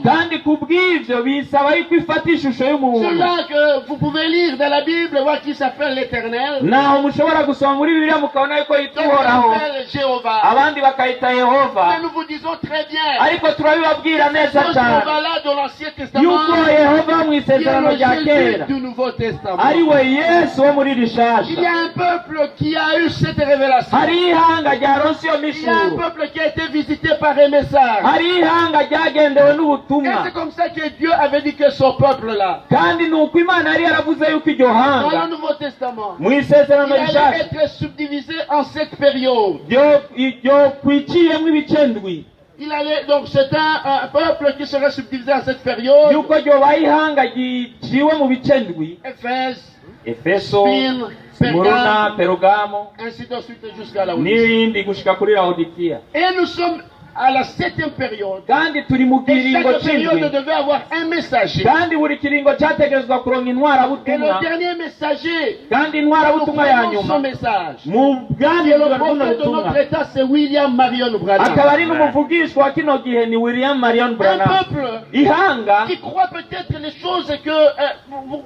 kandi kubw'ivyo bisaba yuko ifata ishusho y'umuntu. Cela que vous pouvez lire dans la Bible, voir qui s'appelle l'Éternel. Naho mushobora gusoma muri Bibiliya mukabona yuko yitwa Uhoraho, Jéhovah. abandi bakayita Yehova. Mais nous vous disons très bien. Ariko turabibabwira neza cyane Jéhovah dans l'Ancien Testament. yuko Yehova mu Qui est isezerano le rya Jésus kera du Nouveau Testament. ari we Yesu wo muri Il y rishasha. a un peuple qui a eu cette révélation. Hari ihanga ryaronse iyo Il y a un mishuro, peuple qui a été visité par un message. hari ihanga ryagendewe Et n'ubutumwa, c'est comme ça que Dieu avait dit que son peuple là, kandi ni uko Imana yari yaravuze yuko iryo dans hanga le Nouveau Testament, mu il isezerano allait rishasha être subdivisé en 7 périodes. ryo kwiciyemo ibice ndwi, Il allait, donc c'est un peuple qui serait subdivisé en 7 périodes. yuko ryobaye ihanga riciwe mu bice ndwi: Éphèse, Efeso, Spirne, Simuruna, Perugamo ainsi de suite jusqu'à la Odyssée. n'ibindi gushika kuri Laodikiya. Et nous sommes à la 7e période. Kandi turi mu Et kiringo chaque période c'indwi, devait avoir un messager. kandi buri kiringo cyategerezwa kuronka Et intwarabutumwa, le dernier messager, kandi nous intwarabutumwa ya prenons son nyuma message. mu Et bwanditswe le bw'uno prophète de butumwa notre état, c'est William Marion akaba Branham. ari n'umuvugishwa wa kino gihe ni William Marion Un Branham. peuple Ihanga qui croit peut-être les choses que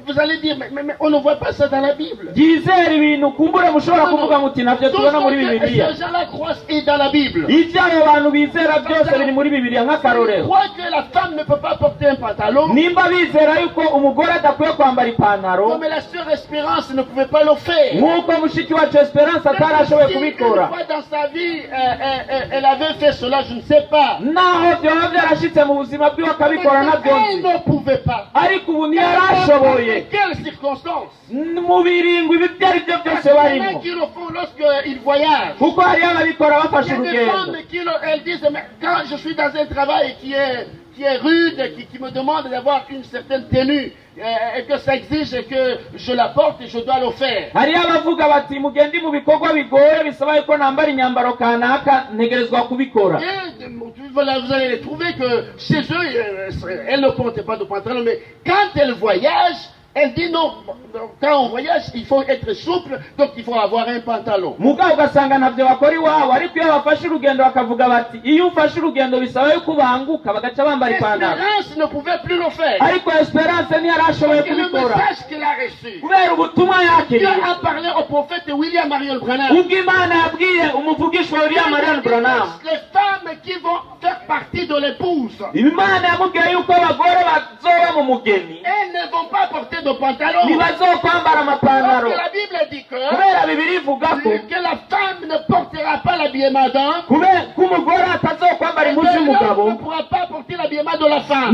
vous allez dire, mais on ne voit pas ça dans la Bible. ryizera ibintu kumbure mushobora kuvuga muti navyo Tout tubona muri ce que Bibiliya. ces gens-là croient est dans la Bible. Ivyo abo bantu bizera byose biri muri Bibiliya. Ils Nk'akarorero, croient que la femme ne peut pas porter un pantalon, nimba bizera yuko umugore adakwiye kwambara ipantaro, comme la sœur Espérance ne pouvait pas le faire. nk'uko mushiki wacu Esperance atarashoboye Si une kubikora, fois dans sa vie, elle avait fait cela, je ne sais pas. naho vyoba vyarashitse mu buzima bwiwe akabikora navyo Elle nzi, ne pouvait pas. ariko ubu Dans ntiyarashoboye. quelles circonstances? Mu biringo ibi ibyo ari byo Parce byose qu'il y en a barimo, qui le font lorsqu'ils voyagent. kuko hariyo ababikora Il bafashe y a des urugendo. femmes elles disent, mais quand je suis dans un travail qui est rude, qui me demande d'avoir une certaine tenue, et que ça exige que je la porte et je dois le faire. hariyo abavuga bati mugende mu bikorwa bigoye bisaba yuko nambara inyambaro kanaka ntegerezwa kubikora. Et voilà, vous allez les trouver que chez eux, elles ne portent pas de pantalon, mais quand elles voyagent, elles disent non, quand on voyage, il faut être souple, donc il faut avoir un pantalon. Mugabo ugasanga ntabyo bakora iwabo, ariko iyo bafashe urugendo bakavuga bati iyo ufashe urugendo bisaba yuko ubanguka bagaca bambara ipantaro. Espérance ne pouvait plus le faire. Ariko Esperance ntiyarashoboye Et le kubikora message qu'elle a reçu, kubera ubutumwa Dieu yakiriye. a parlé au prophète William Marion Branham. Ubwo Imana yabwiye umuvugishwa William Marion Branham, Les femmes qui vont faire partie de l'épouse, Imana yamubwiye yuko abagore bazoba mu mugeni elles ne vont pas porter de pantalon. ntibazokwambara Parce amapantaro, que la Bible dit kubera Bibiliya ivuga ko que la femme ne portera pas l'habillement d'homme, kubera ko umugore atazokwambara et que impuzu l'homme y'umugabo ne pourra pas porter l'habillement de la femme.